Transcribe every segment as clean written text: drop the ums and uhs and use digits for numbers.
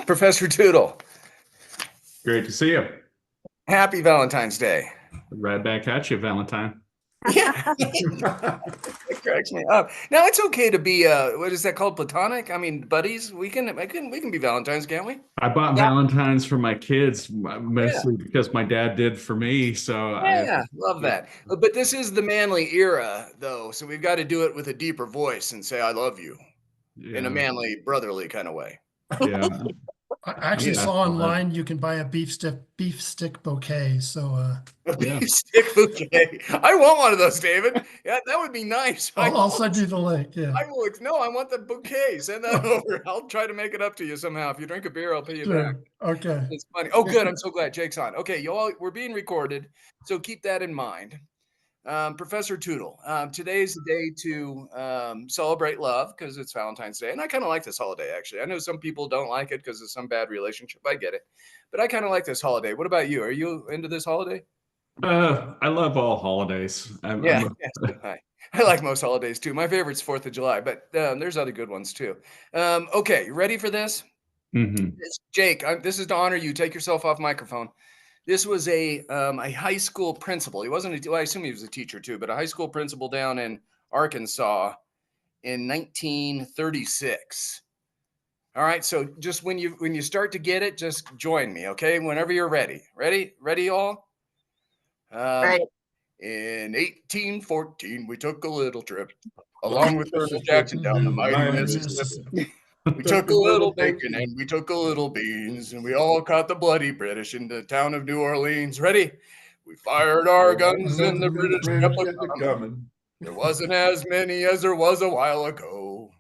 Professor Tootle, Great to see you. happy Valentine's Day. Right back at you, Valentine. Yeah, that cracks me up. Now it's okay to be what is that called? Platonic? I mean, buddies. We can be Valentines, can't we? I bought Yeah. Valentines for my kids Yeah. mostly because my dad did for me. So Yeah, love that. But this is the manly era, though, so we've got to do it with a deeper voice and say "I love you" in a yeah, manly, brotherly kind of way. yeah, I actually yeah. saw Well, online you can buy a beef stick bouquet. So A Yeah. beef stick bouquet. I want one of those, David. Yeah, that would be nice. I'll send you the link. Yeah, I will. No, I want the bouquet. Send that over. I'll try to make it up to you somehow. If you drink a beer, I'll pay you back. sure. Okay. It's funny. Oh, good. I'm so glad Jake's on. Okay, y'all, we're being recorded, so keep that in mind. Professor Tootle, today's the day to celebrate love because it's Valentine's Day. And I kind of like this holiday, actually. I know some people don't like it because of some bad relationship. I get it. But I kind of like this holiday. What about you? Are you into this holiday? I love all holidays. Yeah, yes, I like most holidays too. My favorite's 4th of July, but there's other good ones too. Okay, you ready for this? Mhm. Jake, this is to honor you. Take yourself off microphone. This was a high school principal. He wasn't. Well, I assume he was a teacher too, but a high school principal down in Arkansas in 1936. All right. So just when you start to get it, just join me, okay? Whenever you're ready. Ready, all. Right. In 1814, we took a little trip along with Colonel Jackson down the mighty Mississippi. We took a little bacon and we took a little beans, and we all caught the bloody British in the town of New Orleans. Ready? We fired our guns and the British kept coming. There wasn't as many as there was a while ago.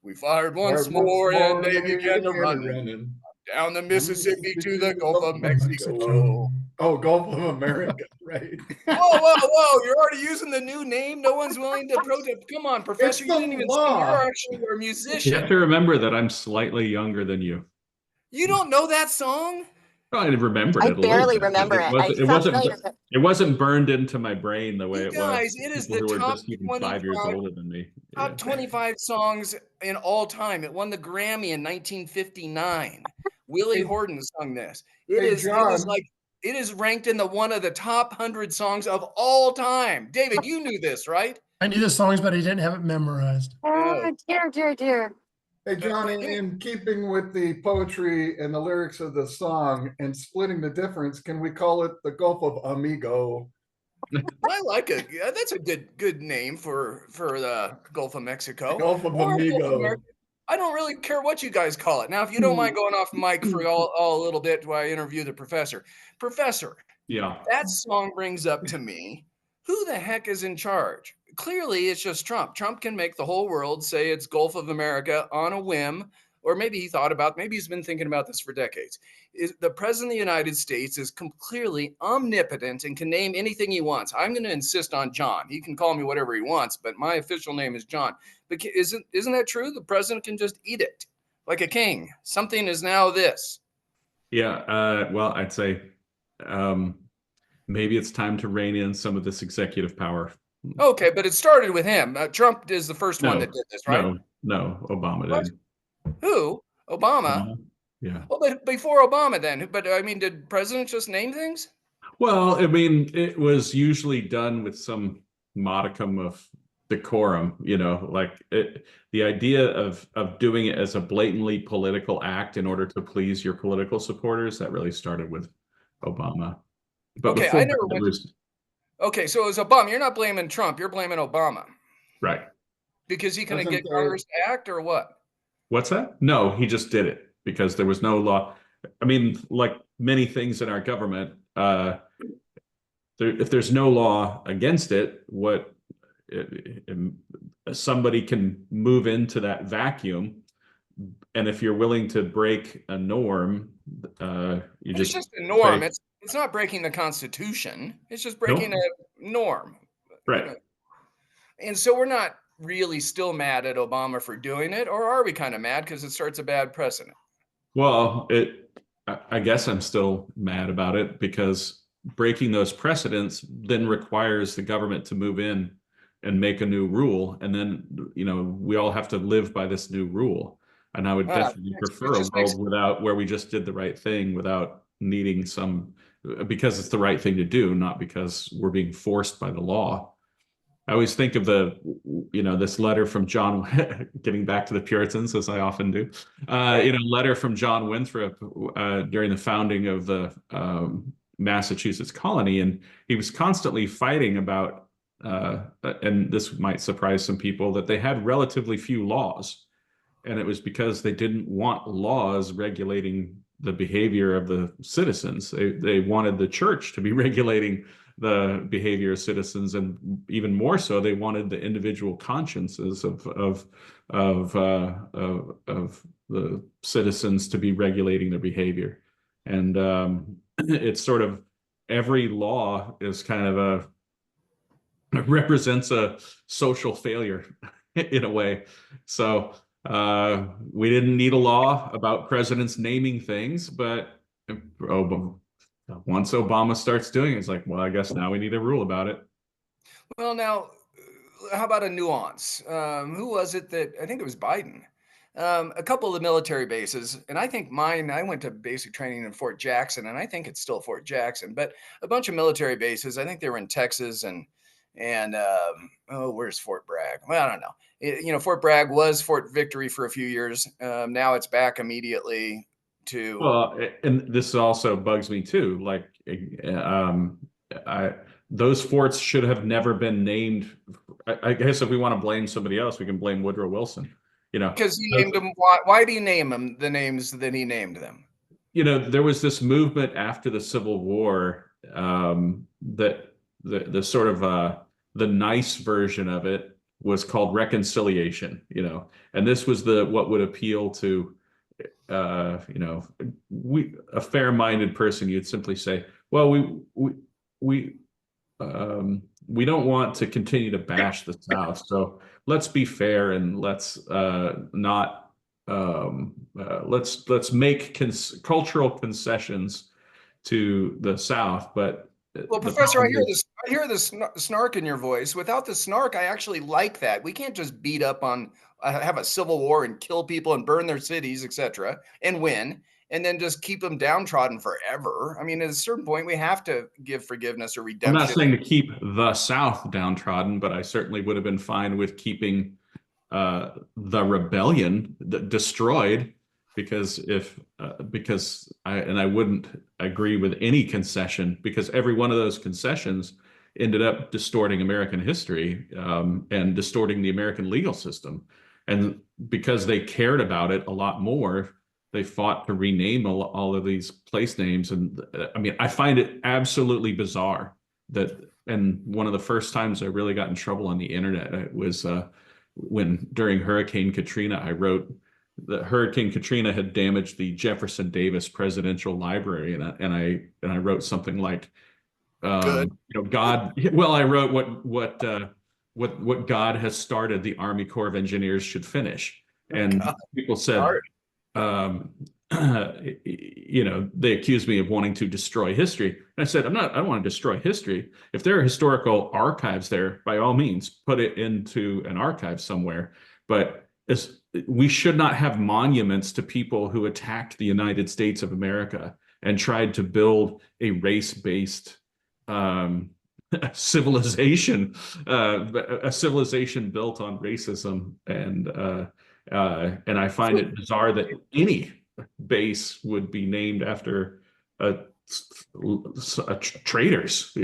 We fired once more and they began to run down the Mississippi to the Gulf of Mexico. Oh, Gulf of America, right? Whoa! You're already using the new name. No one's willing to protest. Come on, Professor. You didn't even sing. You're actually a You have musician. to remember that I'm slightly younger than you. You don't know that song? I remembered I it a little barely bit. remember it. I It sound wasn't. familiar, but It wasn't burned into my brain the way You it was. guys, it is People the who were top just even 5 years 25 older than me. top Yeah. 25 songs in all time. It won the Grammy in 1959. Willie Hey- Horton sung this. Hey, It is John. like it is ranked in the one of the top 100 songs of all time. David, you knew this, right? I knew the songs, but I didn't have it memorized. oh, dear. Hey, John, in keeping with the poetry and the lyrics of the song and splitting the difference, can we call it the Gulf of Amigo? I like it. Yeah, that's a good name for the Gulf of Mexico. Gulf of Or Gulf of Amigo. America. I don't really care what you guys call it. Now, if you don't mind going off mic for all a little bit while I interview the professor. Professor, Yeah. that song brings up to me, who the heck is in charge? Clearly, it's just Trump. Trump can make the whole world say it's Gulf of America on a whim, or maybe maybe he's been thinking about this for decades. The president of the United States is clearly omnipotent and can name anything he wants. I'm going to insist on John. He can call me whatever he wants, but my official name is John. But isn't that true? The president can just eat it like a king. Something is now this. Yeah. Well, I'd say maybe it's time to rein in some of this executive power. Okay, but it started with him. Trump is the first one that did this, right? No, Obama What? did. Who? Obama? Yeah. Well, but before Obama then. But I mean, did presidents just name things? Well, I mean, it was usually done with some modicum of decorum, the idea of doing it as a blatantly political act in order to please your political supporters, that really started with Obama. But Okay, before I never that, went. there was, Okay, so it was Obama. You're not blaming Trump. You're blaming Obama right. because he couldn't Doesn't get Congress to act, or what? What's that? No, he just did it because there was no law. I mean, like many things in our government, if there's no law against it, somebody can move into that vacuum, and if you're willing to break a norm, It's just a norm. It's not breaking the Constitution. It's just breaking a norm. Right. And so we're not really still mad at Obama for doing it, or are we kind of mad because it starts a bad precedent? Well, I guess I'm still mad about it because breaking those precedents then requires the government to move in and make a new rule, and then we all have to live by this new rule. And I would definitely Which prefer a just makes world where we just did the right thing without needing because it's the right thing to do, not because we're being forced by the law. I always think of this letter from John, getting back to the Puritans, as I often do, letter from John Winthrop during the founding of the Massachusetts colony. And he was constantly fighting about, and this might surprise some people, that they had relatively few laws. And it was because they didn't want laws regulating the behavior of the citizens. They wanted the church to be regulating the behavior of citizens, and even more so, they wanted the individual consciences of the citizens to be regulating their behavior. And it's sort of every law is kind of represents a social failure in a way. So we didn't need a law about presidents naming things, but once Obama starts doing it, it's like, well, I guess now we need a rule about it. Well, now, how about a nuance? Who was it that I think it was Biden? A couple of the military bases, and I think I went to basic training in Fort Jackson, and I think it's still Fort Jackson, but a bunch of military bases. I think they were in Texas and where's Fort Bragg? Well, I don't know. Fort Bragg was Fort Victory for a few years. Now it's back immediately to. Well, and this also bugs me too. Like, those forts should have never been named. I guess if we want to blame somebody else, we can blame Woodrow Wilson. Because he named them. Why do you name them the names that he named them? There was this movement after the Civil War, that the sort of the nice version of it was called reconciliation. And this was what would appeal to a fair-minded person. You'd simply say, well, we don't want to continue to bash the South, so let's be fair and let's not let's make cultural concessions to the South. But well, Professor, I hear this snark in your voice. Without the snark, I actually like that. We can't just beat up on, have a civil war and kill people and burn their cities, etc., and win, and then just keep them downtrodden forever. I mean, at a certain point, we have to give forgiveness or redemption. I'm not saying to keep the South downtrodden, but I certainly would have been fine with keeping the rebellion destroyed, because I wouldn't agree with any concession, because every one of those concessions ended up distorting American history, and distorting the American legal system. And because they cared about it a lot more, they fought to rename all of these place names. And I mean, I find it absolutely bizarre and one of the first times I really got in trouble on the internet was when during Hurricane Katrina, I wrote that Hurricane Katrina had damaged the Jefferson Davis Presidential Library, and I wrote something like, God. Well, I wrote what God has started, the Army Corps of Engineers should finish, and people said, they accused me of wanting to destroy history. And I said, I don't want to destroy history. If there are historical archives there, by all means, put it into an archive somewhere. But we should not have monuments to people who attacked the United States of America and tried to build a race-based civilization, a civilization built on racism. And I find it bizarre that any base would be named after traitors,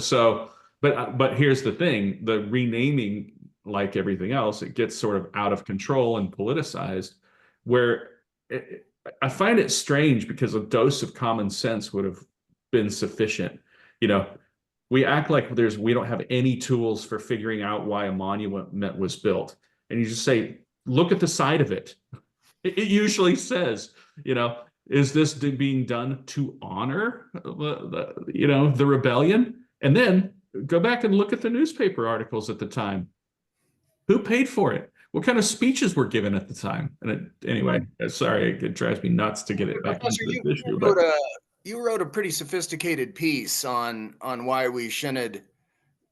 So, but here's the thing: the renaming, like everything else, it gets sort of out of control and politicized. I find it strange, because a dose of common sense would have been sufficient. We act like we don't have any tools for figuring out why a monument was built, and you just say, look at the side of it. It usually says, is this being done to honor the rebellion? And then go back and look at the newspaper articles at the time. Who paid for it? What kind of speeches were given at the time? And anyway, sorry, it drives me nuts to get it back into this issue. You wrote a pretty sophisticated piece on why we shouldn't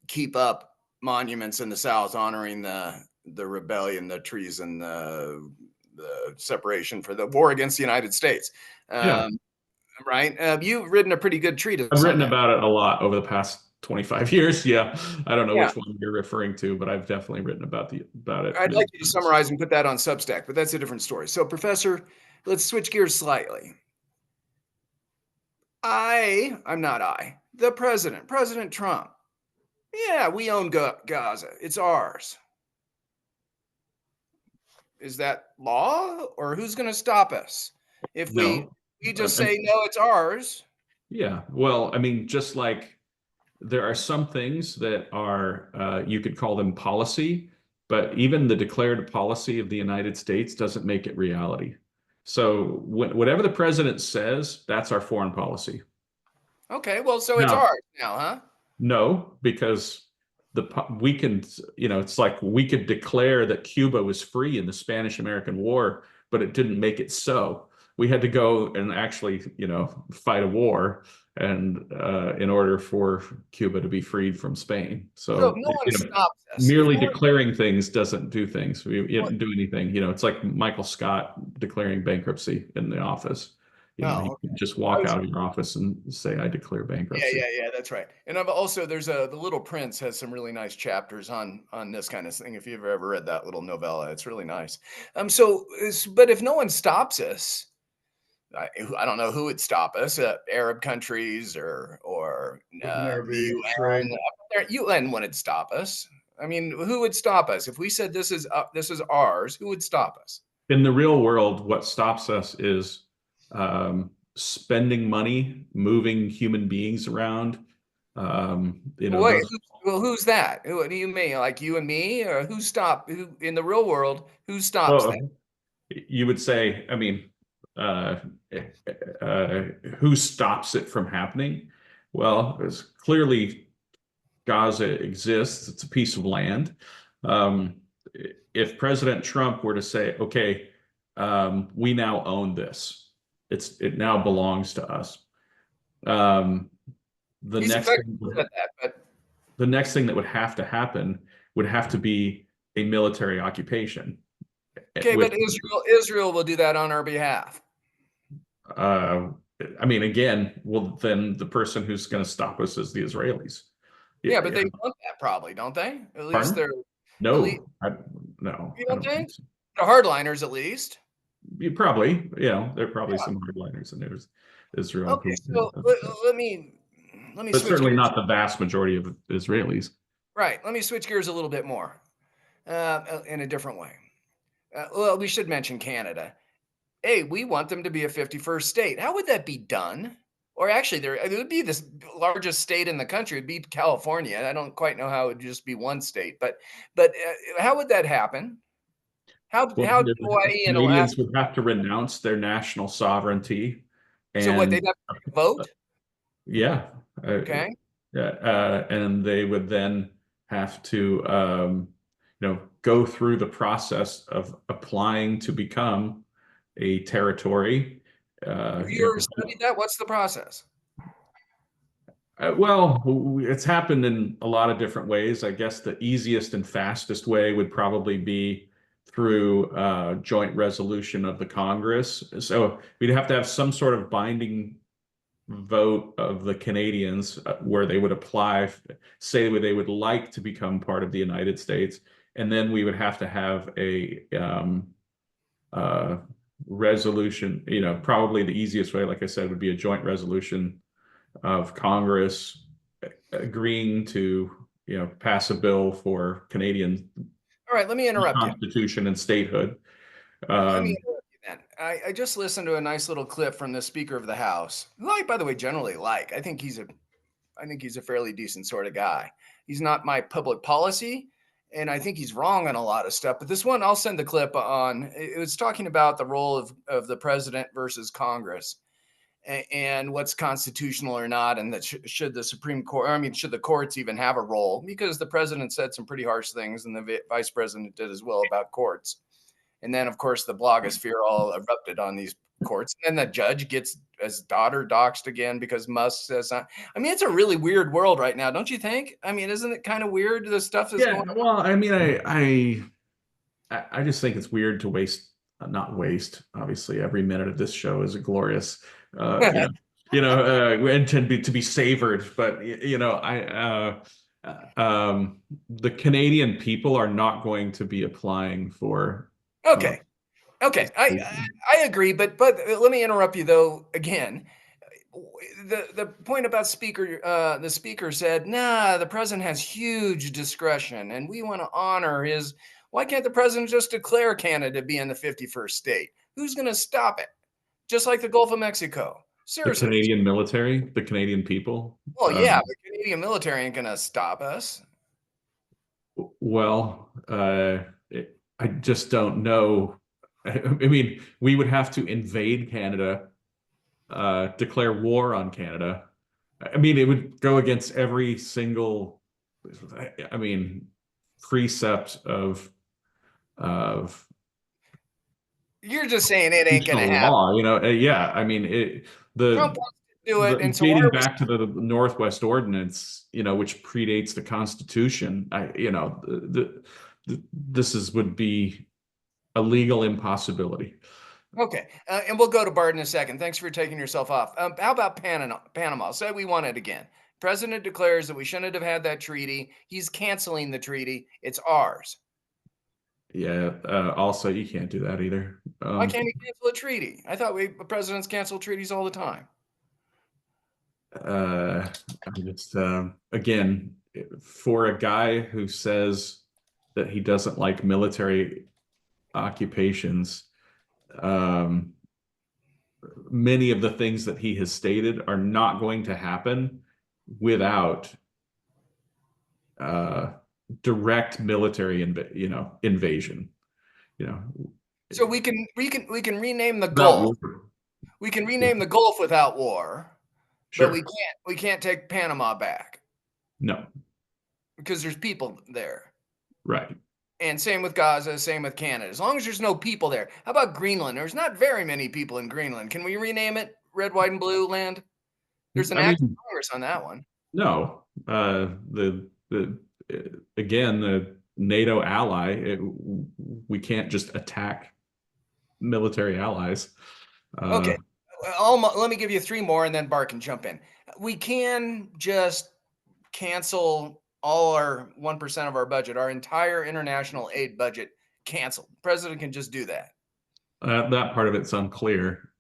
keep up monuments in the South honoring the rebellion, the treason, the the separation for the war against the United States. Yeah. Right? You've written a pretty good treatise. I've written on that. about it a lot over the past 25 years. Yeah. I don't know Yeah. which one you're referring to, but I've definitely written about it. I'd like you to summarize and put that on Substack, but that's a different story. So, Professor, let's switch gears slightly. The president, President Trump. Yeah, we own Gaza. It's ours. Is that law, or who's going to stop us if No. we just say no, it's ours? Yeah. Well, I mean, just like there are some things that are, you could call them policy, but even the declared policy of the United States doesn't make it reality. So whatever the president says, that's our foreign policy. Okay, well, so it's ours now, huh? No, because we can, it's like we could declare that Cuba was free in the Spanish-American War, but it didn't make it so. We had to go and actually, fight a war and in order for Cuba to be freed from Spain. So no one stops us. Merely declaring things doesn't do things. We didn't do anything. It's like Michael Scott declaring bankruptcy in the office. You can just walk out of your office and say, "I declare bankruptcy." Yeah, that's right. And I've also the Little Prince has some really nice chapters on this kind of thing. If you've ever read that little novella, it's really nice. But if no one stops us, I don't know who would stop us. Arab countries or the UN. UN wouldn't stop us. I mean, who would stop us if we said this is ours? Who would stop us? In the real world, what stops us is spending money, moving human beings around. Wait, who's that? What do you mean? Like you and me, or who in the real world? Who stops that? You would say, I mean, who stops it from happening? Well, it's clearly Gaza exists. It's a piece of land. If President Trump were to say, okay, we now own this, it now belongs to us. The next thing that would have to happen would have to be a military occupation. Okay, but Israel will do that on our behalf. I mean, again, well, then the person who's going to stop us is the Israelis. Yeah, but they want that probably, don't they? At least they're no. You don't think? So. The hardliners, at least. You probably, there are probably some hardliners in Israel. Okay, so let me but certainly not the vast majority of Israelis. Right. Let me switch gears a little bit more in a different way. Well, we should mention Canada. Hey, we want them to be a 51st state. How would that be done? Or actually, it would be the largest state in the country. It'd be California. I don't quite know how it would just be one state, but how would that happen? How Hawaii and Canadians would have to renounce their national sovereignty. And, so what, they'd have to vote? Yeah. Okay. And they would then have to, go through the process of applying to become a territory. Have you ever studied that? What's the process? Well, it's happened in a lot of different ways. I guess the easiest and fastest way would probably be through joint resolution of the Congress. So we'd have to have some sort of binding vote of the Canadians where they would apply, say they would like to become part of the United States. And then we would have to have a resolution, probably the easiest way, like I said, would be a joint resolution of Congress agreeing to, pass a bill for Canadian. All right, let me interrupt Constitution and statehood. Let me interrupt you then. I just listened to a nice little clip from the Speaker of the House, who I, by the way, generally like. I think he's a fairly decent sort of guy. He's not my public policy, and I think he's wrong on a lot of stuff. But this one, I'll send the clip on. It was talking about the role of the president versus Congress, and what's constitutional or not, and that should the Supreme Court, should the courts even have a role? Because the president said some pretty harsh things, and the vice president did as well about courts. And then, of course, the blogosphere all erupted on these courts. And then the judge gets his daughter doxxed again because Musk says, it's a really weird world right now, don't you think? Isn't it kind of weird, the stuff that's going on? Well, I just think it's weird to waste not waste. Obviously, every minute of this show is a glorious, and to be savored. But the Canadian people are not going to be applying for. Okay. Okay, I agree, but let me interrupt you though again. The point about the speaker said, nah, the president has huge discretion and we want to honor his. Why can't the president just declare Canada to be in the 51st state? Who's going to stop it? Just like the Gulf of Mexico. Seriously. The Canadian military, the Canadian people. Well, yeah, the Canadian military ain't going to stop us. Well, I just don't know. I mean, we would have to invade Canada, declare war on Canada. I mean, it would go against every single, precept of You're just saying it ain't going to happen. law. Yeah. I mean, Trump wants to do it, and so dating back to the Northwest Ordinance, which predates the Constitution. This would be a legal impossibility. Okay, and we'll go to Bart in a second. Thanks for taking yourself off. How about Panama? Say we want it again. President declares that we shouldn't have had that treaty. He's canceling the treaty. It's ours. Yeah. Also, you can't do that either. Why can't he cancel a treaty? I thought presidents cancel treaties all the time. Again, for a guy who says that he doesn't like military occupations, many of the things that he has stated are not going to happen without direct military invasion. So we can rename the Gulf. We can rename the Gulf without war. Sure. But we can't take Panama back. No. Because there's people there. Right. And same with Gaza, same with Canada. As long as there's no people there. How about Greenland? There's not very many people in Greenland. Can we rename it Red, White, and Blue land? There's an act of Congress on that one. No. Again, the NATO ally, we can't just attack military allies. Okay. Let me give you 3 more and then Bart can jump in. We can just cancel all our 1% of our budget, our entire international aid budget canceled. The president can just do that. That part of it's unclear.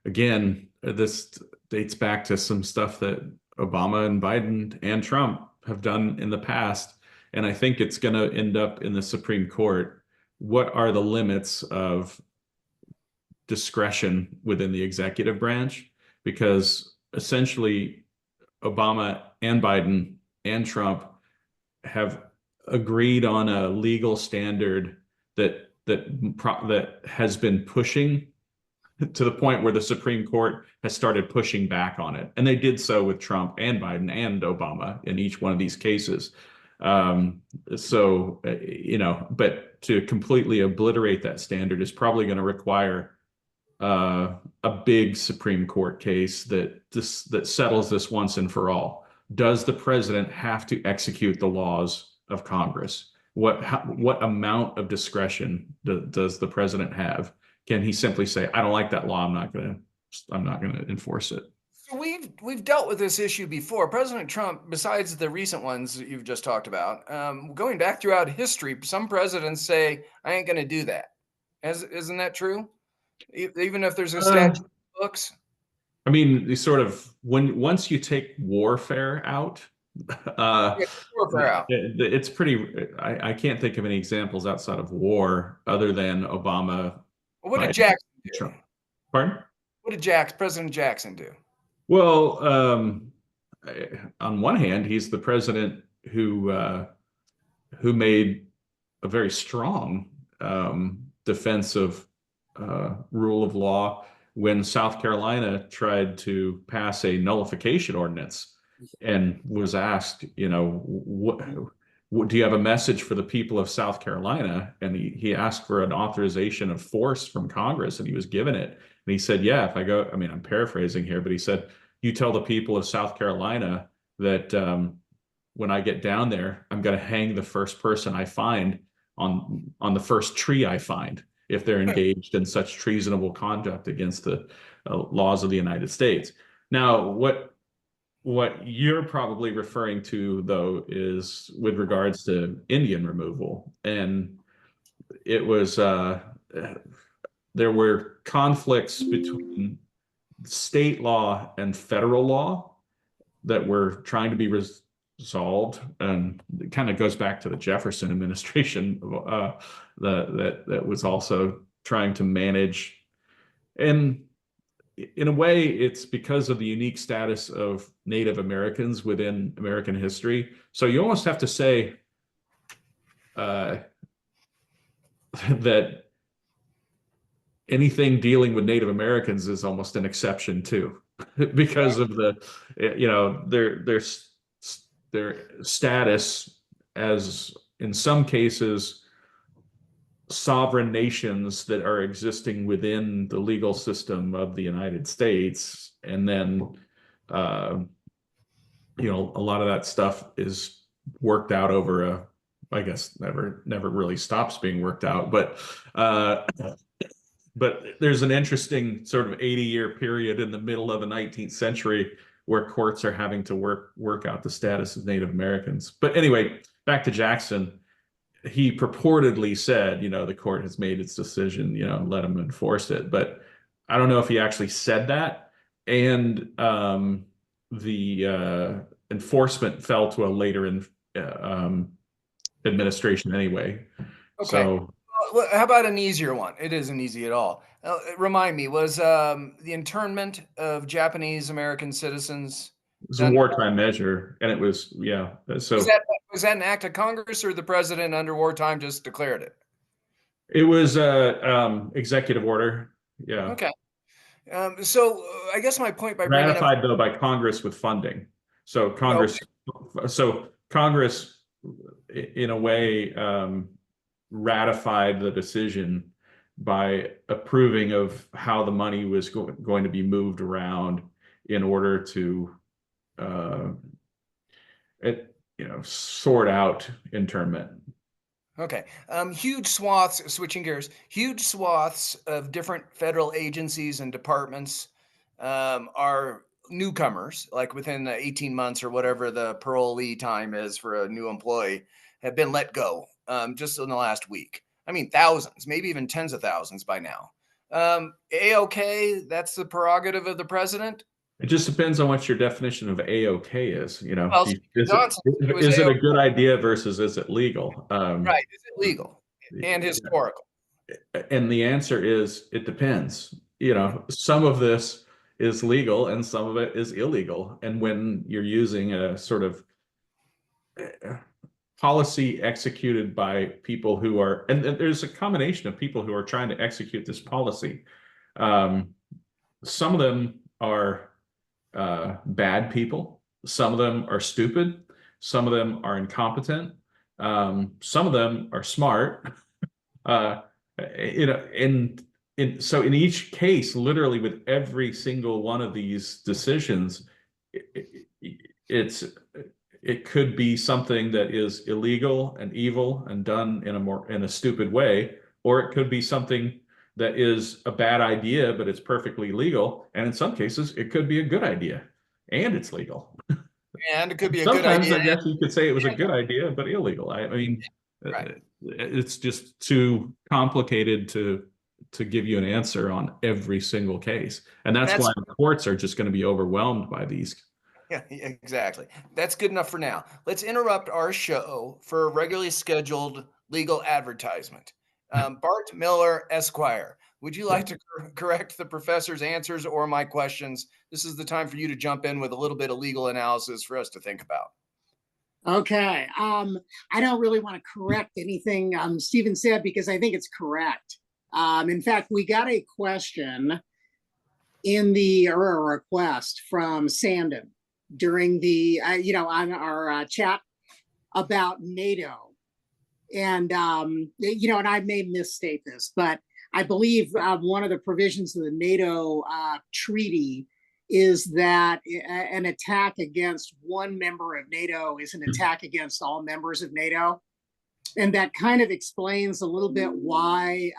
Again, this dates back to some stuff that Obama and Biden and Trump have done in the past. And I think it's going to end up in the Supreme Court. What are the limits of discretion within the executive branch? Because essentially Obama and Biden and Trump have agreed on a legal standard that has been pushing to the point where the Supreme Court has started pushing back on it. And they did so with Trump and Biden and Obama in each one of these cases. But to completely obliterate that standard is probably going to require a big Supreme Court case that settles this once and for all. Does the president have to execute the laws of Congress? What amount of discretion does the president have? Can he simply say, "I don't like that law. I'm not going to enforce it"? So we've dealt with this issue before. President Trump, besides the recent ones that you've just talked about, going back throughout history, some presidents say, "I ain't going to do that." Isn't that true? Even if there's a statute in the books. I mean, once you take warfare out, it's pretty. I can't think of any examples outside of war other than Obama. What did Jackson do? Trump. Pardon? What did President Jackson do? Well, on one hand, he's the president who made a very strong defense of rule of law when South Carolina tried to pass a nullification ordinance and was asked, what do you have a message for the people of South Carolina? And he asked for an authorization of force from Congress, and he was given it. And he said, yeah, if I go, I'm paraphrasing here, but he said, you tell the people of South Carolina that when I get down there, I'm going to hang the first person I find on the first tree I find. if they're engaged in such treasonable conduct against the laws of the United States. Now, what you're probably referring to, though, is with regards to Indian removal. And it was, there were conflicts between state law and federal law that were trying to be resolved. And it kind of goes back to the Jefferson administration that was also trying to manage. And in a way, it's because of the unique status of Native Americans within American history. So you almost have to say that anything dealing with Native Americans is almost an exception too, because of the, their status as, in some cases, sovereign nations that are existing within the legal system of the United States. And then, a lot of that stuff is worked out over I guess never really stops being worked out, but there's an interesting sort of 80-year period in the middle of the 19th century where courts are having to work out the status of Native Americans. But anyway, back to Jackson. He purportedly said, the court has made its decision, let him enforce it. But I don't know if he actually said that. And the enforcement fell to a later administration anyway. Okay. So how about an easier one? It isn't easy at all. Remind me, was the internment of Japanese American citizens? It was a wartime measure, and it was, yeah. So was that an act of Congress, or the president under wartime just declared it? It was a executive order. Yeah. Okay. So I guess my point by ratified though by Congress with funding. So Congress, Congress, in a way, ratified the decision by approving of how the money was going to be moved around in order to sort out internment. Okay. Huge swaths, switching gears, huge swaths of different federal agencies and departments are newcomers, like within 18 months or whatever the parolee time is for a new employee, have been let go just in the last week. I mean, thousands, maybe even tens of thousands by now. A-OK, that's the prerogative of the president. It just depends on what your definition of A-OK is. Well, is it a good idea versus is it legal? Right. Is it legal and historical? And the answer is it depends. Some of this is legal and some of it is illegal. And when you're using a sort of policy executed by people who are, and there's a combination of people who are trying to execute this policy. Some of them are bad people. Some of them are stupid. Some of them are incompetent. Some of them are smart. So in each case, literally with every single one of these decisions, it could be something that is illegal and evil and done in a stupid way, or it could be something that is a bad idea, but it's perfectly legal. And in some cases, it could be a good idea and it's legal. And it could be a good idea. Sometimes I guess you could say it was a good idea, but illegal. I mean, right. It's just too complicated to give you an answer on every single case. And that's why the courts are just going to be overwhelmed by these. Yeah, exactly. That's good enough for now. Let's interrupt our show for a regularly scheduled legal advertisement. Bart Miller, Esquire, would you like to correct the professor's answers or my questions? This is the time for you to jump in with a little bit of legal analysis for us to think about. Okay. I don't really want to correct anything Stephen said because I think it's correct. In fact, we got a question or a request from Sandon during the, on our chat about NATO. And, and I may misstate this, but I believe one of the provisions of the NATO treaty is that an attack against one member of NATO is an attack against all members of NATO. And that kind of explains a little bit why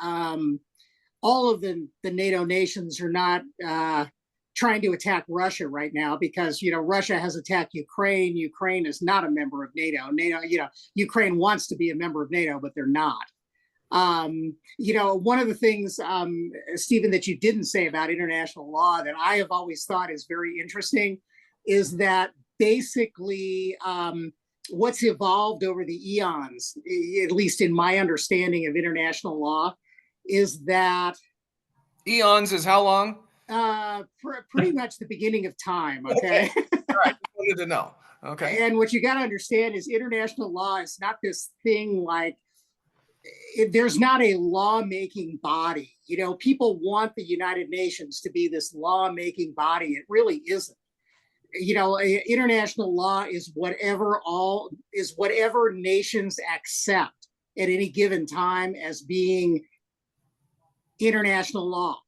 all of the NATO nations are not trying to attack Russia right now, because, Russia has attacked Ukraine. Ukraine is not a member of NATO. Ukraine wants to be a member of NATO, but they're not. One of the things, Stephen, that you didn't say about international law that I have always thought is very interesting is that basically what's evolved over the eons, at least in my understanding of international law, is that eons is how long? Pretty much the beginning of time. Okay. All right. Just wanted to know. Okay. And what you got to understand is international law is not this thing like there's not a lawmaking body. People want the United Nations to be this lawmaking body. It really isn't. International law is whatever nations accept at any given time as being international law.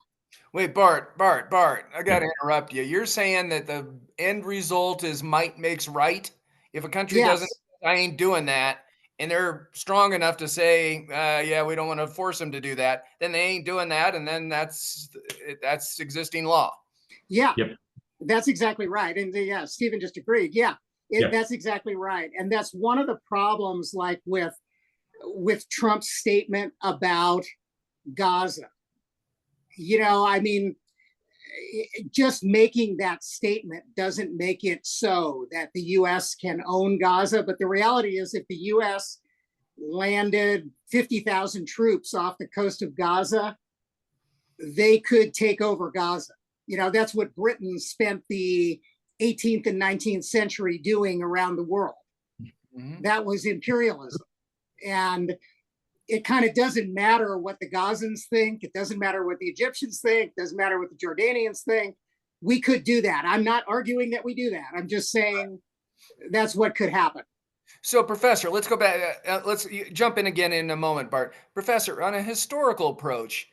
Wait, Bart, I got to interrupt you. You're saying that the end result is might makes right? If a country doesn't, I ain't doing that, and they're strong enough to say, yeah, we don't want to force them to do that, then they ain't doing that, and then that's existing law. Yeah, yep. That's exactly right. And yeah, Stephen just agreed. Yeah, that's exactly right. And that's one of the problems, like with Trump's statement about Gaza. Just making that statement doesn't make it so that the U.S. can own Gaza. But the reality is, if the U.S. landed 50,000 troops off the coast of Gaza, they could take over Gaza. That's what Britain spent the 18th and 19th century doing around the world. Mm-hmm. That was imperialism. And it kind of doesn't matter what the Gazans think. It doesn't matter what the Egyptians think. It doesn't matter what the Jordanians think. We could do that. I'm not arguing that we do that. I'm just saying that's what could happen. So, Professor, let's go back. Let's jump in again in a moment, Bart. Professor, on a historical approach,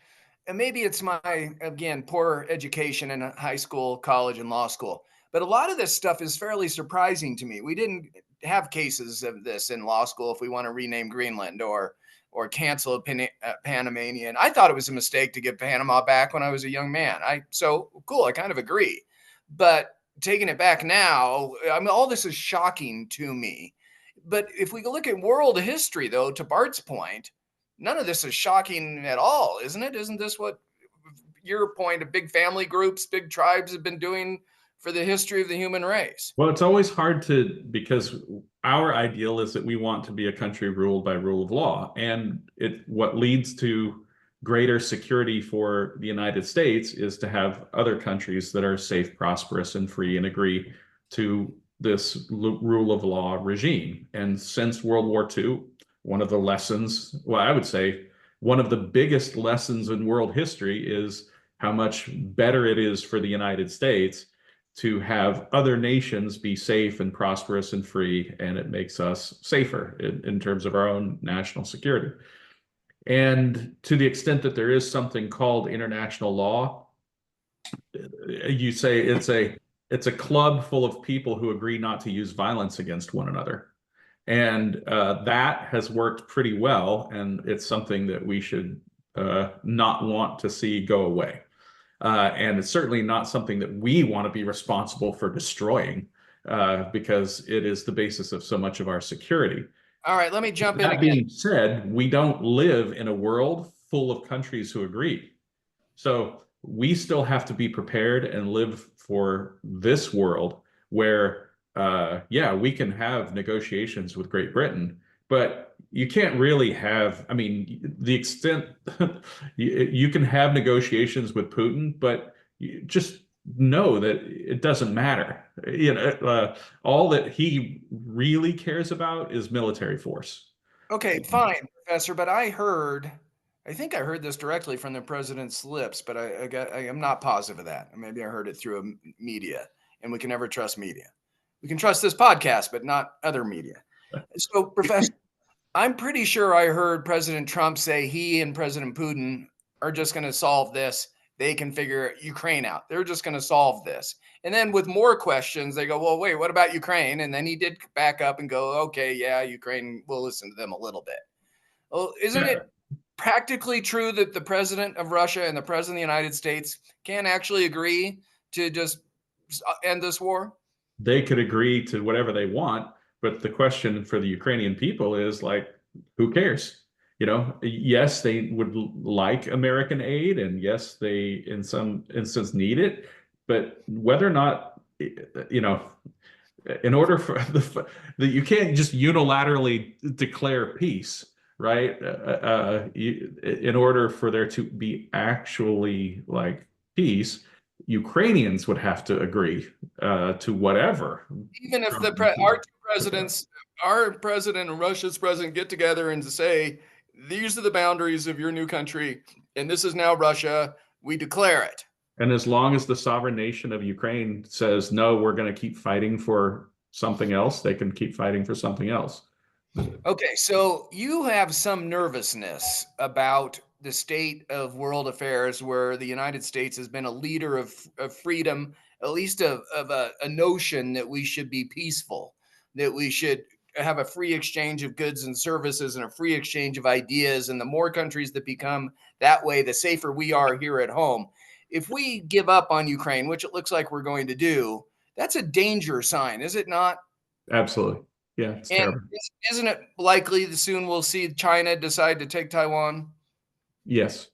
and maybe it's my, again, poor education in high school, college, and law school, but a lot of this stuff is fairly surprising to me. We didn't have cases of this in law school if we want to rename Greenland or cancel Panamanian. I thought it was a mistake to give Panama back when I was a young man. So cool. I kind of agree, but taking it back now, all this is shocking to me. But if we look at world history, though, to Bart's point, none of this is shocking at all, isn't it? Isn't this what your point of big family groups, big tribes have been doing for the history of the human race? Well, it's always hard because our ideal is that we want to be a country ruled by rule of law. And what leads to greater security for the United States is to have other countries that are safe, prosperous, and free and agree to this rule of law regime. And since World War II, one of the lessons, well, I would say one of the biggest lessons in world history is how much better it is for the United States to have other nations be safe and prosperous and free, and it makes us safer in terms of our own national security. And to the extent that there is something called international law, you say it's a club full of people who agree not to use violence against one another. And that has worked pretty well, and it's something that we should not want to see go away. And it's certainly not something that we want to be responsible for destroying, because it is the basis of so much of our security. All right, let me jump in again. That being said, we don't live in a world full of countries who agree. So we still have to be prepared and live for this world where, we can have negotiations with Great Britain, but you can't really have, the extent you can have negotiations with Putin, but you just know that it doesn't matter. All that he really cares about is military force. Okay, fine, Professor, but I think I heard this directly from the president's lips, but I'm not positive of that. Maybe I heard it through media, and we can never trust media. We can trust this podcast, but not other media. So, Professor, I'm pretty sure I heard President Trump say he and President Putin are just going to solve this. They can figure Ukraine out. They're just going to solve this. And then with more questions, they go, well, wait, what about Ukraine? And then he did back up and go, okay, yeah, Ukraine, we'll listen to them a little bit. Oh, isn't it practically true that the president of Russia and the president of the United States can actually agree to just end this war? They could agree to whatever they want, but the question for the Ukrainian people is like, who cares? You know, yes, they would like American aid, and yes, they in some instance need it, but whether or not, you know, in order for you can't just unilaterally declare peace, right? In order for there to be actually like peace, Ukrainians would have to agree to whatever. Even if our two presidents, our president and Russia's president, get together and say, these are the boundaries of your new country, and this is now Russia, we declare it. And as long as the sovereign nation of Ukraine says, no, we're going to keep fighting for something else, they can keep fighting for something else. Okay, so you have some nervousness about the state of world affairs where the United States has been a leader of freedom, at least of a notion that we should be peaceful, that we should have a free exchange of goods and services and a free exchange of ideas. And the more countries that become that way, the safer we are here at home. If we give up on Ukraine, which it looks like we're going to do, that's a danger sign, is it not? Absolutely. Yeah, it's And terrible. isn't it likely that soon we'll see China decide to take Taiwan? Yes.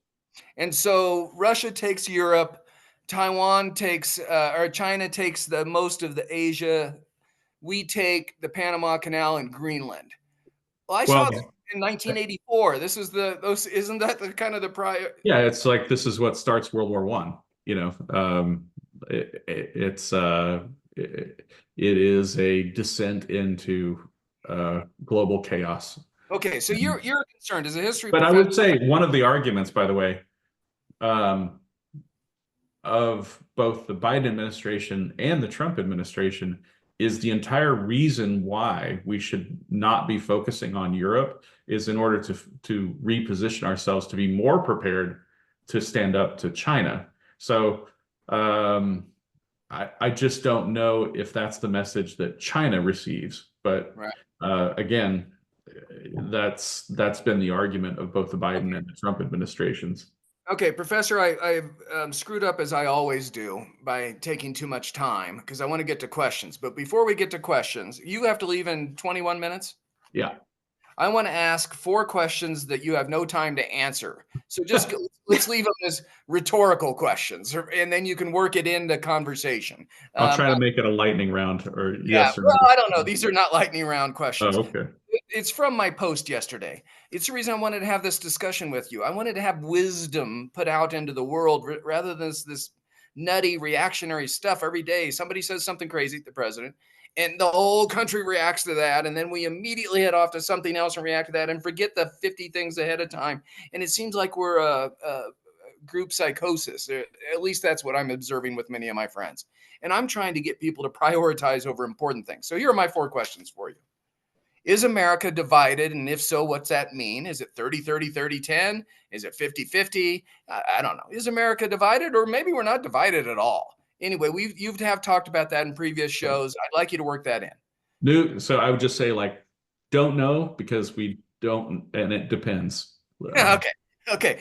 And so Russia takes Europe, Taiwan takes, or China takes the most of the Asia. We take the Panama Canal and Greenland. Well, I saw this in 1984. This is isn't that the kind of the prior? Yeah, it's like this is what starts World War I. You know, it is a descent into global chaos. Okay, so you're concerned as a history But professor. I would say one of the arguments, by the way, of both the Biden administration and the Trump administration is the entire reason why we should not be focusing on Europe is in order to reposition ourselves to be more prepared to stand up to China. So I just don't know if that's the message that China receives. But again, that's been the argument of both the Biden and the Trump administrations. Okay, Professor, I screwed up as I always do by taking too much time because I want to get to questions. But before we get to questions, you have to leave in 21 minutes. Yeah. I want to ask 4 questions that you have no time to answer. So just let's leave them as rhetorical questions, and then you can work it into conversation. I'll try to make it a lightning round, or yes or well, no. I don't know. These are not lightning round questions. Oh, okay. It's from my post yesterday. It's the reason I wanted to have this discussion with you. I wanted to have wisdom put out into the world rather than this nutty reactionary stuff every day. Somebody says something crazy, the president, and the whole country reacts to that. And then we immediately head off to something else and react to that and forget the 50 things ahead of time. And it seems like we're a group psychosis. At least that's what I'm observing with many of my friends. And I'm trying to get people to prioritize over important things. So here are my 4 questions for you. Is America divided? And if so, what's that mean? Is it 30-30, 30-10? Is it 50-50? I don't know. Is America divided? Or maybe we're not divided at all. Anyway, you have talked about that in previous shows. I'd like you to work that in. So I would just say, like, don't know because we don't, and it depends. Okay.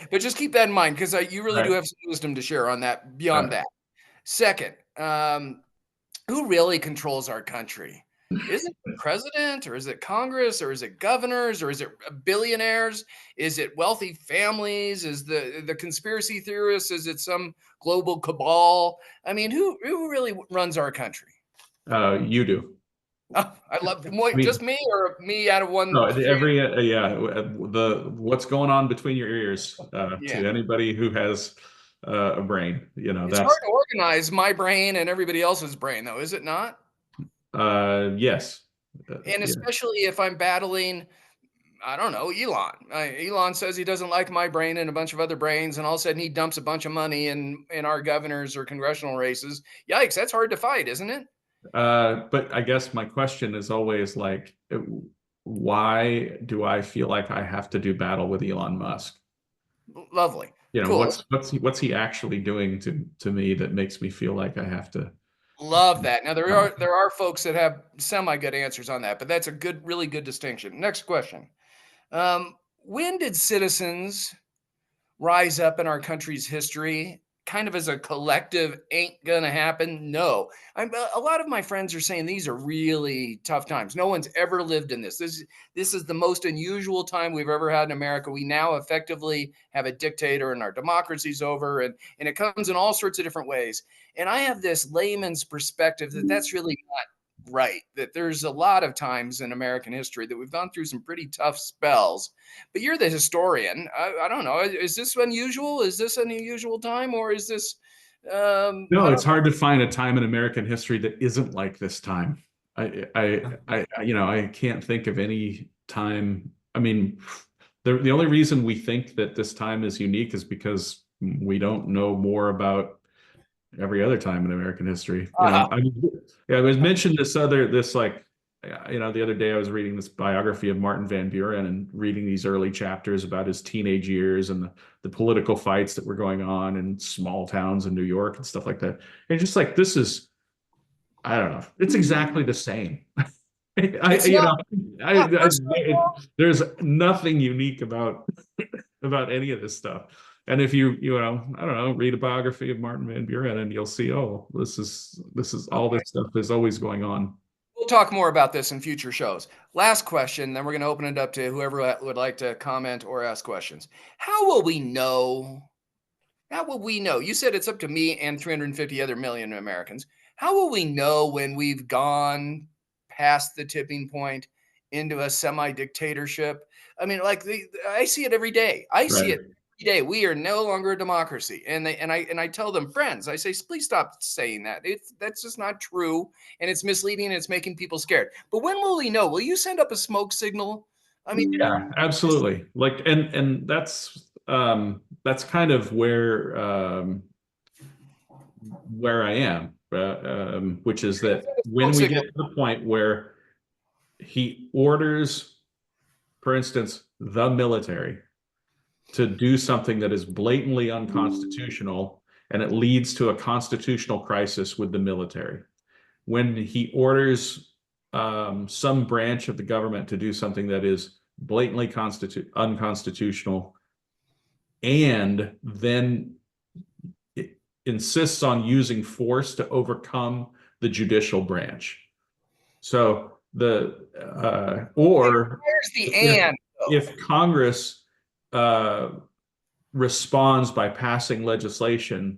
But just keep that in mind because you really do have some wisdom to share on that beyond that. Second, who really controls our country? Is it the president, or is it Congress, or is it governors, or is it billionaires? Is it wealthy families? Is the conspiracy theorists? Is it some global cabal? I mean, who really runs our country? You do. Oh, I love just me, or me out of one. No, what's going on between your ears to anybody who has a brain. You know, it's hard to organize my brain and everybody else's brain, though, is it not? Yes. And especially if I'm battling, I don't know, Elon. Elon says he doesn't like my brain and a bunch of other brains, and all of a sudden he dumps a bunch of money in our governors or congressional races. Yikes, that's hard to fight, isn't it? But I guess my question is always like, why do I feel like I have to do battle with Elon Musk? Lovely. You know, cool. what's he actually doing to me that makes me feel like I have to? Love that. Now there are folks that have semi good answers on that, but that's a really good distinction. Next question. when did citizens rise up in our country's history kind of as a collective? Ain't gonna happen? No. A lot of my friends are saying these are really tough times. No one's ever lived in this is the most unusual time we've ever had in America. We now effectively have a dictator and our democracy's over, and it comes in all sorts of different ways. And I have this layman's perspective that that's really not right, that there's a lot of times in American history that we've gone through some pretty tough spells. But you're the historian. I don't know. Is this unusual? Is this an unusual time, or is this? No, it's hard to find a time in American history that isn't like this time. I can't think of any time. I mean, the only reason we think that this time is unique is because we don't know more about every other time in American history. I was mentioned the other day I was reading this biography of Martin Van Buren and reading these early chapters about his teenage years and the political fights that were going on in small towns in New York and stuff like that. And just like, this is, I don't know, it's exactly the same. There's nothing unique about any of this stuff. And if I don't know, read a biography of Martin Van Buren, and you'll see, oh, this is all this stuff is always going on. We'll talk more about this in future shows. Last question, then we're going to open it up to whoever would like to comment or ask questions. How will we know? How will we know? You said it's up to me and 350 other million Americans. How will we know when we've gone past the tipping point into a semi-dictatorship? I mean, like I see it every day. I see it every day. We are no longer a democracy. And I tell them, friends, I say, please stop saying that. That's just not true. And it's misleading and it's making people scared. But when will we know? Will you send up a smoke signal? I mean, yeah, absolutely. Like, and that's kind of where I am, which is that when we get to the point where he orders, for instance, the military to do something that is blatantly unconstitutional, and it leads to a constitutional crisis with the military. When he orders some branch of the government to do something that is blatantly unconstitutional, and then it insists on using force to overcome the judicial branch. So if Congress responds by passing legislation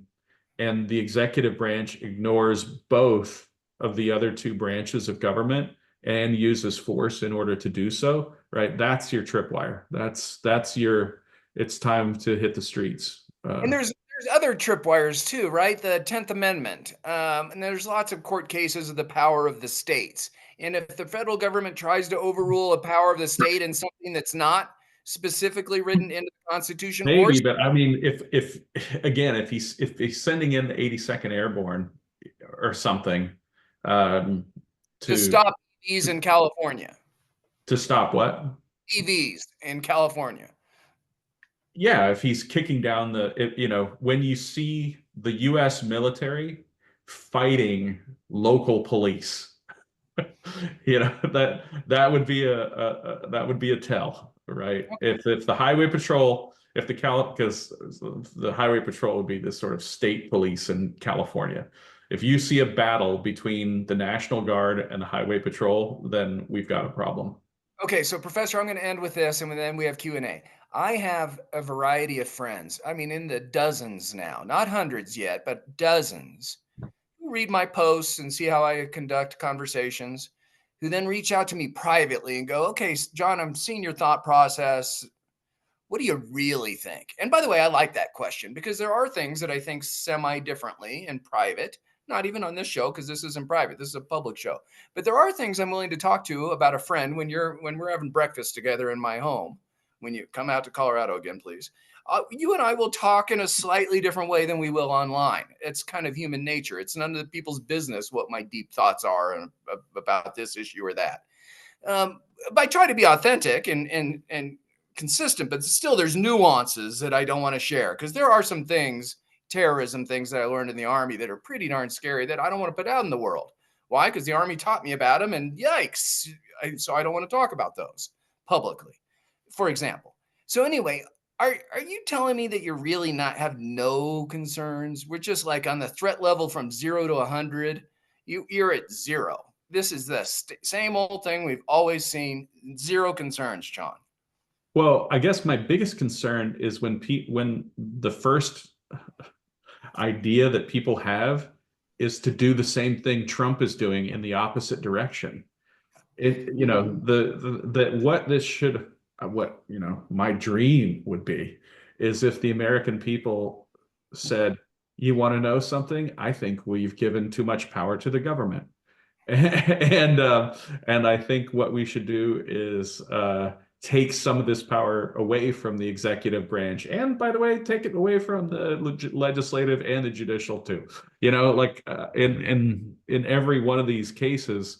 and the executive branch ignores both of the other two branches of government and uses force in order to do so, right? That's your tripwire. That's your, it's time to hit the streets. And there's other tripwires too, right? The 10th Amendment. And there's lots of court cases of the power of the states. And if the federal government tries to overrule a power of the state in something that's not specifically written into the Constitution, maybe, but I mean, if he's sending in the 82nd Airborne or something to stop EVs in California. To stop what? EVs in California. Yeah, if he's kicking down when you see the U.S. military fighting local police, that would be a tell, right? If the highway patrol, because the highway patrol would be this sort of state police in California. If you see a battle between the National Guard and the highway patrol, then we've got a problem. Okay, so Professor, I'm going to end with this, and then we have Q&A. I have a variety of friends, I mean, in the dozens now, not hundreds yet, but dozens, who read my posts and see how I conduct conversations, who then reach out to me privately and go, okay, John, I'm seeing your thought process. What do you really think? And by the way, I like that question because there are things that I think semi-differently in private, not even on this show, because this isn't private. This is a public show. But there are things I'm willing to talk to about a friend when we're having breakfast together in my home. When you come out to Colorado again, please. You and I will talk in a slightly different way than we will online. It's kind of human nature. It's none of the people's business what my deep thoughts are about this issue or that. But I try to be authentic and consistent, but still there's nuances that I don't want to share because there are some things, terrorism things that I learned in the Army that are pretty darn scary that I don't want to put out in the world. Why? Because the Army taught me about them, and yikes. So I don't want to talk about those publicly. For example, So anyway, are you telling me that you're really not have no concerns? We're just like on the threat level from 0 to 100. You're at 0. This is the same old thing we've always seen. 0 concerns, John. Well, I guess my biggest concern is when the first idea that people have is to do the same thing Trump is doing in the opposite direction. My dream would be is if the American people said, you want to know something? I think we've given too much power to the government. And I think what we should do is take some of this power away from the executive branch, and by the way, take it away from the legislative and the judicial too. In every one of these cases,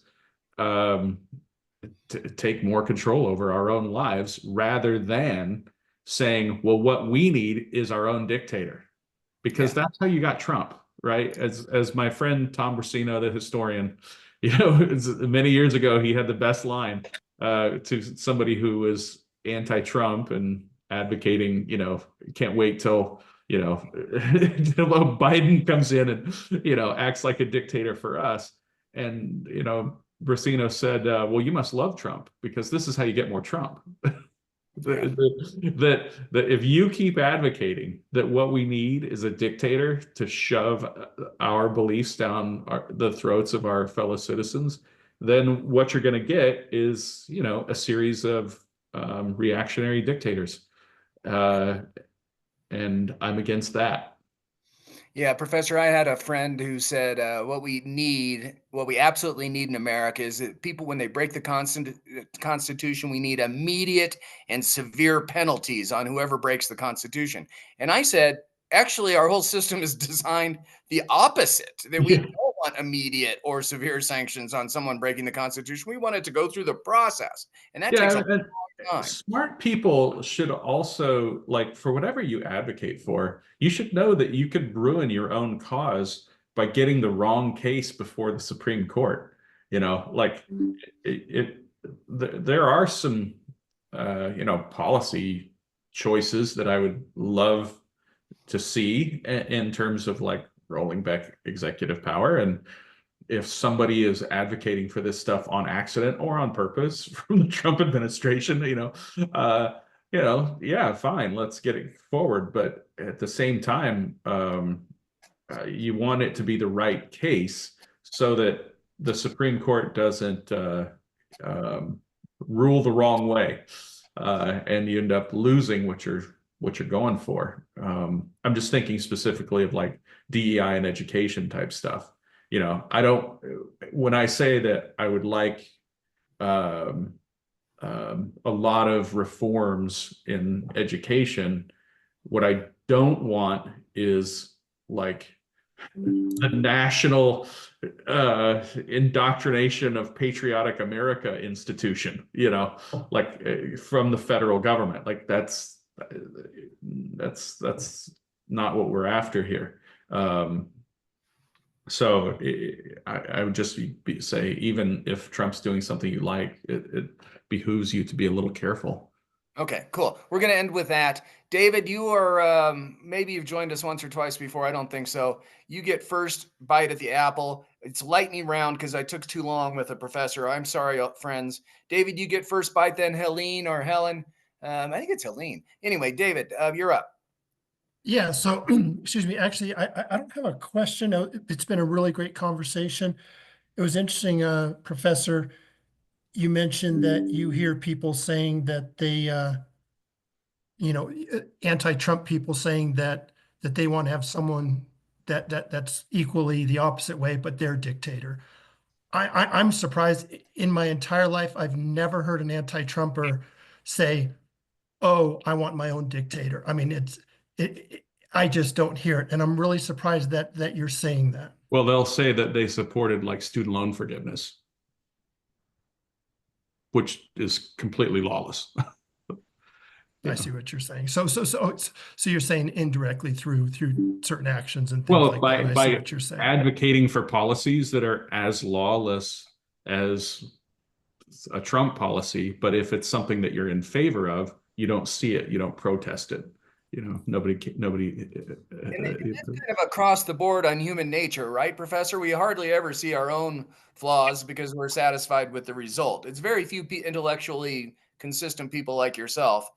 to take more control over our own lives, rather than saying, well, what we need is our own dictator, because that's how you got Trump, right? As my friend Tom Brasino, the historian, many years ago, he had the best line to somebody who was anti-Trump and advocating, can't wait till, Biden comes in and, acts like a dictator for us. And, Brasino said, well, you must love Trump because this is how you get more Trump. That if you keep advocating that what we need is a dictator to shove our beliefs down the throats of our fellow citizens, then what you're going to get is, a series of reactionary dictators. And I'm against that. Yeah, Professor, I had a friend who said what we absolutely need in America is that people, when they break the Constitution, we need immediate and severe penalties on whoever breaks the Constitution. And I said, actually, our whole system is designed the opposite, that we don't want immediate or severe sanctions on someone breaking the Constitution. We want it to go through the process. And that takes a long time. Smart people should also, for whatever you advocate for, you should know that you could ruin your own cause by getting the wrong case before the Supreme Court. There are some, policy choices that I would love to see in terms of rolling back executive power. And if somebody is advocating for this stuff on accident or on purpose from the Trump administration, yeah, fine, let's get it forward. But at the same time, you want it to be the right case so that the Supreme Court doesn't rule the wrong way, and you end up losing what you're going for. I'm just thinking specifically of DEI and education type stuff. When I say that I would like a lot of reforms in education, what I don't want is the national indoctrination of patriotic America institution, from the federal government. That's not what we're after here. So I would just say, even if Trump's doing something you like, it behooves you to be a little careful. Okay, cool. We're going to end with that. David, you are, maybe you've joined us once or twice before. I don't think so. You get first bite at the apple. It's lightning round because I took too long with the professor. I'm sorry, friends. David, you get first bite, then Helene or Helen. I think it's Helene. Anyway, David, you're up. Yeah, so, excuse me, actually, I don't have a question. It's been a really great conversation. It was interesting, Professor, you mentioned that you hear people saying that they, anti-Trump people saying that they want to have someone that's equally the opposite way, but they're a dictator. I'm surprised. In my entire life, I've never heard an anti-Trumper say, oh, I want my own dictator. I mean, I just don't hear it. And I'm really surprised that you're saying that. Well, they'll say that they supported student loan forgiveness, which is completely lawless. I see what you're saying. So you're saying indirectly through certain actions and things like that. I see what you're saying. Advocating for policies that are as lawless as a Trump policy, but if it's something that you're in favor of, you don't see it, you don't protest it. You know, nobody. And that's kind of across the board on human nature, right, Professor? We hardly ever see our own flaws because we're satisfied with the result. It's very few intellectually consistent people like yourself.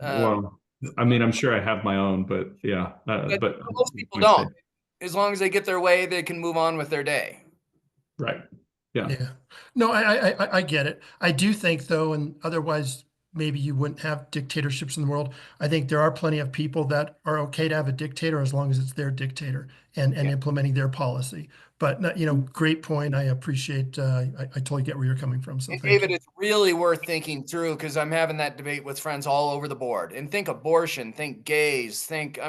Well, I mean, I'm sure I have my own, but yeah, but most people don't. As long as they get their way, they can move on with their day. Right. Yeah. Yeah. No, I get it. I do think though, and otherwise maybe you wouldn't have dictatorships in the world. I think there are plenty of people that are okay to have a dictator as long as it's their dictator and implementing their policy. But you know, great point. I appreciate. I totally get where you're coming from. So, David, it's really worth thinking through because I'm having that debate with friends all over the board. And think abortion, think gays, think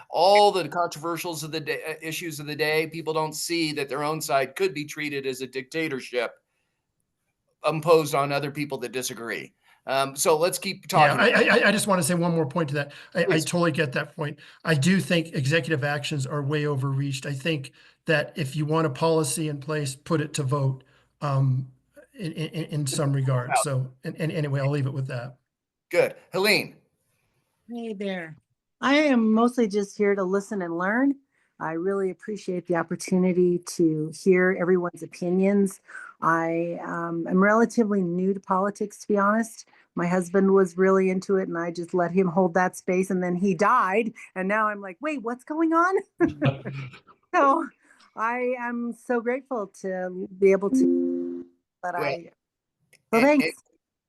all the controversials of the day, issues of the day. People don't see that their own side could be treated as a dictatorship imposed on other people that disagree. So let's keep talking. Yeah, I just want to say one more point to that. I totally get that point. I do think executive actions are way overreached. I think that if you want a policy in place, put it to vote in some regard. So, and anyway, I'll leave it with that. Good. Helene. Hey there. I am mostly just here to listen and learn. I really appreciate the opportunity to hear everyone's opinions. I am relatively new to politics, to be honest. My husband was really into it and I just let him hold that space and then he died. And now I'm like, wait, what's going on? So I am so grateful to be able to, thanks.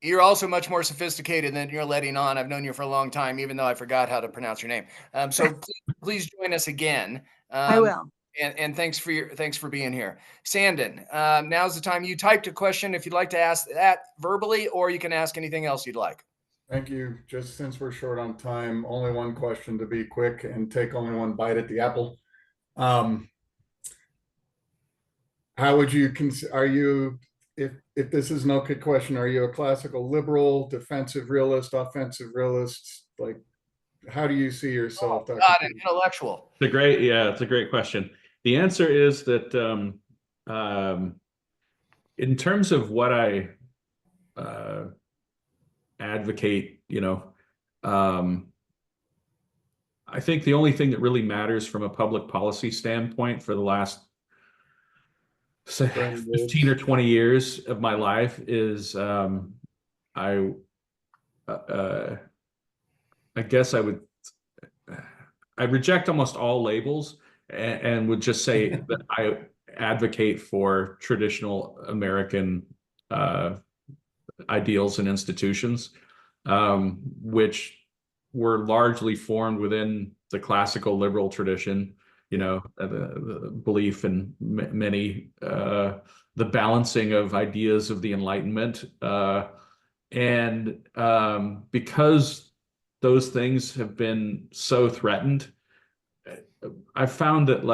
You're also much more sophisticated than you're letting on. I've known you for a long time, even though I forgot how to pronounce your name. So please join us again. I will. And thanks for being here. Sandon, now's the time. You typed a question if you'd like to ask that verbally, or you can ask anything else you'd like. Thank you. Just since we're short on time, only one question to be quick and take only one bite at the apple. How would you are you, if this is an okay question, are you a classical liberal, defensive realist, offensive realist? Like, how do you see yourself? Oh, God, an intellectual. It's a great question. The answer is that in terms of what I advocate, I think the only thing that really matters from a public policy standpoint for the last, say, 15 or 20 years of my life is I guess I reject almost all labels and would just say that I advocate for traditional American ideals and institutions, which were largely formed within the classical liberal tradition, the belief in many, the balancing of ideas of the Enlightenment. And because those things have been so threatened, I've found that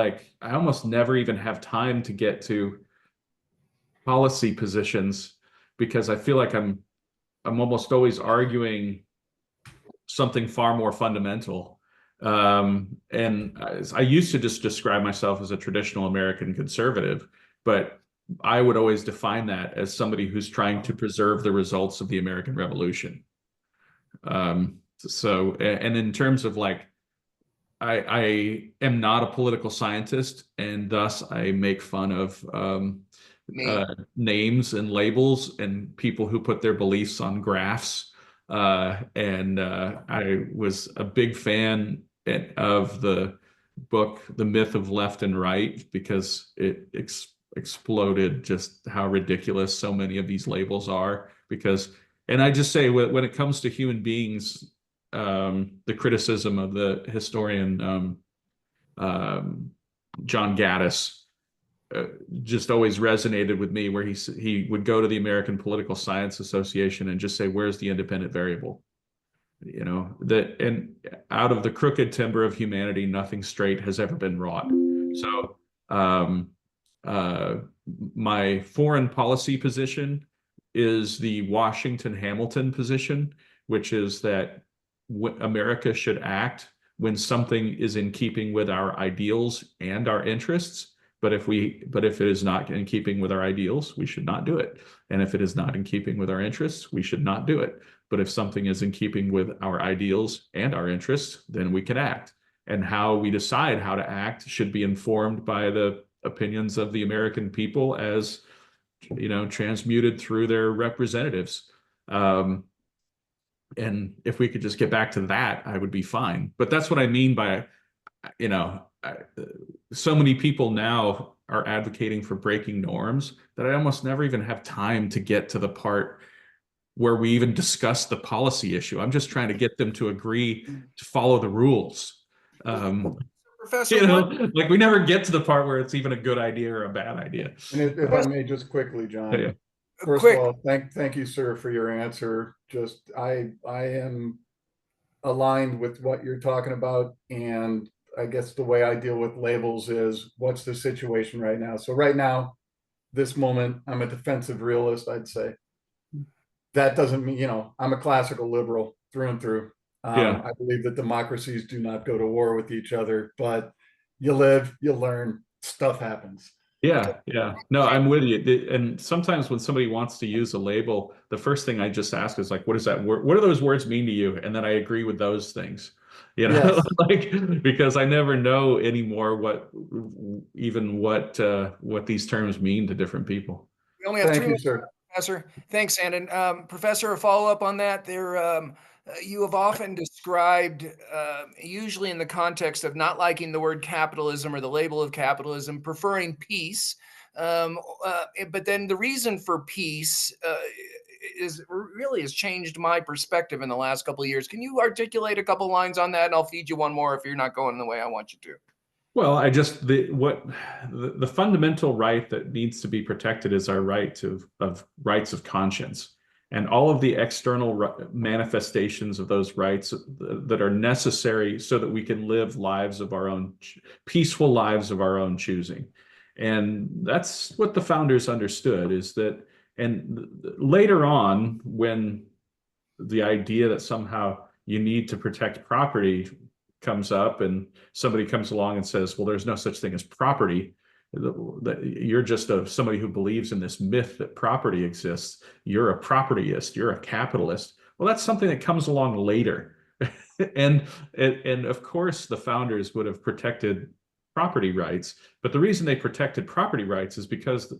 I almost never even have time to get to policy positions because I feel like I'm almost always arguing something far more fundamental. And I used to just describe myself as a traditional American conservative, but I would always define that as somebody who's trying to preserve the results of the American Revolution. So, and in terms of I am not a political scientist, and thus I make fun of names and labels and people who put their beliefs on graphs. And I was a big fan of the book, The Myth of Left and Right, because it exploded just how ridiculous so many of these labels are. And I just say, when it comes to human beings, the criticism of the historian John Gaddis just always resonated with me, where he would go to the American Political Science Association and just say, where's the independent variable? And out of the crooked timber of humanity, nothing straight has ever been wrought. So my foreign policy position is the Washington-Hamilton position, which is that America should act when something is in keeping with our ideals and our interests. But if it is not in keeping with our ideals, we should not do it. And if it is not in keeping with our interests, we should not do it. But if something is in keeping with our ideals and our interests, then we can act. And how we decide how to act should be informed by the opinions of the American people as, transmuted through their representatives. And if we could just get back to that, I would be fine. But that's what I mean by, so many people now are advocating for breaking norms that I almost never even have time to get to the part where we even discuss the policy issue. I'm just trying to get them to agree to follow the rules. Professor, like we never get to the part where it's even a good idea or a bad idea. And if I may just quickly, John, Yeah. first of all, thank you, sir, for your answer. Just, I am aligned with what you're talking about. And I guess the way I deal with labels is, what's the situation right now? So right now, this moment, I'm a defensive realist, I'd say. That doesn't mean, I'm a classical liberal through and through. I believe that democracies do not go to war with each other, but you live, you learn, stuff happens. Yeah. No, I'm with you. And sometimes when somebody wants to use a label, the first thing I just ask is like, what does that word, what do those words mean to you? And then I agree with those things, Yes. because I never know anymore what these terms mean to different people. We only have Thank 3 you, minutes, sir. Professor. Thanks, Sandon. Professor, a follow-up on that. You have often described, usually in the context of not liking the word capitalism or the label of capitalism, preferring peace. But then the reason for peace has changed my perspective in the last couple of years. Can you articulate a couple lines on that? And I'll feed you one more if you're not going the way I want you to. Well, the fundamental right that needs to be protected is our right of rights of conscience, and all of the external manifestations of those rights that are necessary so that we can live lives of our own, peaceful lives of our own choosing. And that's what the founders understood, is that, and later on, when the idea that somehow you need to protect property comes up and somebody comes along and says, well, there's no such thing as property, that you're just somebody who believes in this myth that property exists, you're a propertyist, you're a capitalist. Well, that's something that comes along later. and of course the founders would have protected property rights, but the reason they protected property rights is because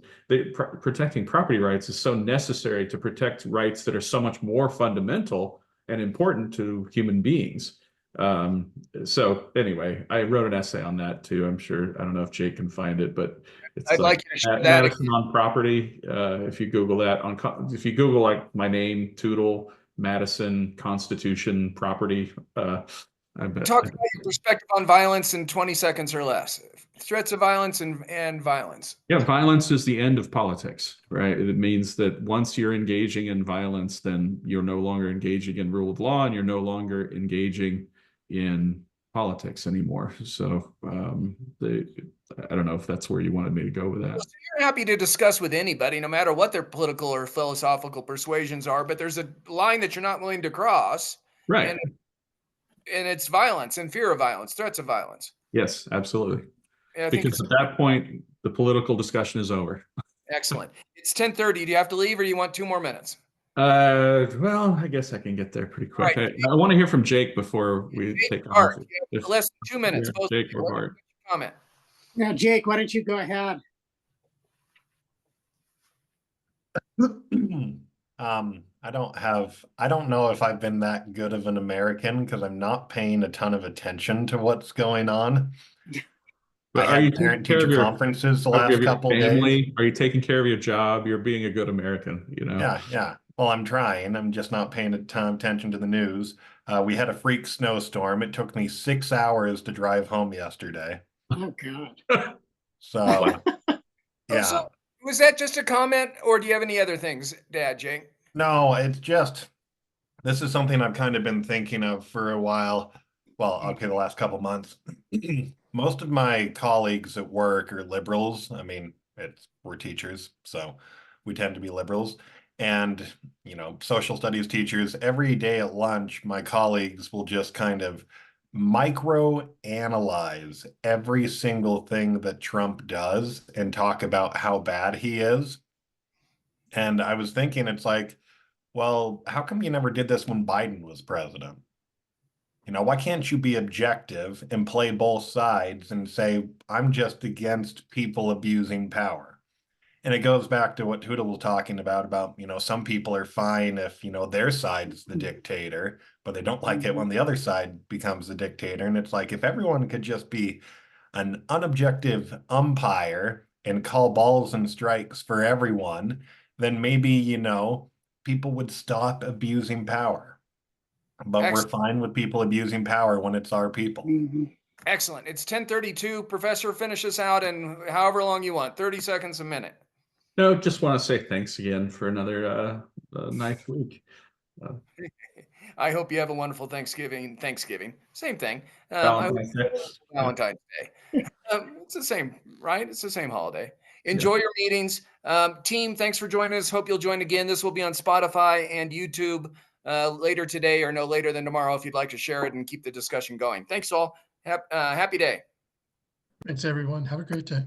protecting property rights is so necessary to protect rights that are so much more fundamental and important to human beings. So anyway, I wrote an essay on that too. I'm sure, I don't know if Jake can find it, but it's I'd like you to share that Madison on property. If you Google that, if you Google like my name, Tootle, Madison, Constitution, property, I bet. Talk about your perspective on violence in 20 seconds or less. Threats of violence and violence. Yeah, violence is the end of politics, right? It means that once you're engaging in violence, then you're no longer engaging in rule of law and you're no longer engaging in politics anymore. So I don't know if that's where you wanted me to go with that. So you're happy to discuss with anybody, no matter what their political or philosophical persuasions are, but there's a line that you're not willing to cross. Right. And it's violence and fear of violence, threats of violence. Yes, absolutely. Because at that point, the political discussion is over. Excellent. It's 10:30. Do you have to leave or do you want 2 more minutes? Well, I guess I can get there pretty quick. Right. I want to hear from Jake before we take off. Less than 2 minutes. Jake or Bart. Comment. Now, Jake, why don't you go ahead? I don't know if I've been that good of an American because I'm not paying a ton of attention to what's going on. But I had parent-teacher conferences the last couple of days. Are you taking care of your job? You're being a good American, Yeah. Well, I'm trying. I'm just not paying a ton of attention to the news. We had a freak snowstorm. It took me 6 hours to drive home yesterday. Oh, God. So, yeah. So, was that just a comment or do you have any other things to add, Jake? No, it's just, this is something I've kind of been thinking of for a while. Well, okay, the last couple months. Most of my colleagues at work are liberals. I mean, we're teachers, so we tend to be liberals. And, social studies teachers, every day at lunch, my colleagues will just kind of micro analyze every single thing that Trump does and talk about how bad he is. And I was thinking, it's like, well, how come you never did this when Biden was president? You know, why can't you be objective and play both sides and say, I'm just against people abusing power? And it goes back to what Tootle was talking about, you know, some people are fine if, you know, their side's the dictator, but they don't like it when the other side becomes the dictator. And it's like, if everyone could just be an unobjective umpire and call balls and strikes for everyone, then maybe, you know, people would stop abusing power. But we're fine with people abusing power when it's our people. Excellent. It's 10:32. Professor, finish us out in however long you want, 30 seconds a minute. No, just want to say thanks again for another nice week. I hope you have a wonderful Thanksgiving. Same thing. Valentine's Day. Valentine's Day. It's the same, right? It's the same holiday. Enjoy your meetings. Team, thanks for joining us. Hope you'll join again. This will be on Spotify and YouTube later today or no later than tomorrow if you'd like to share it and keep the discussion going. Thanks all. Happy day. Thanks, everyone. Have a great day.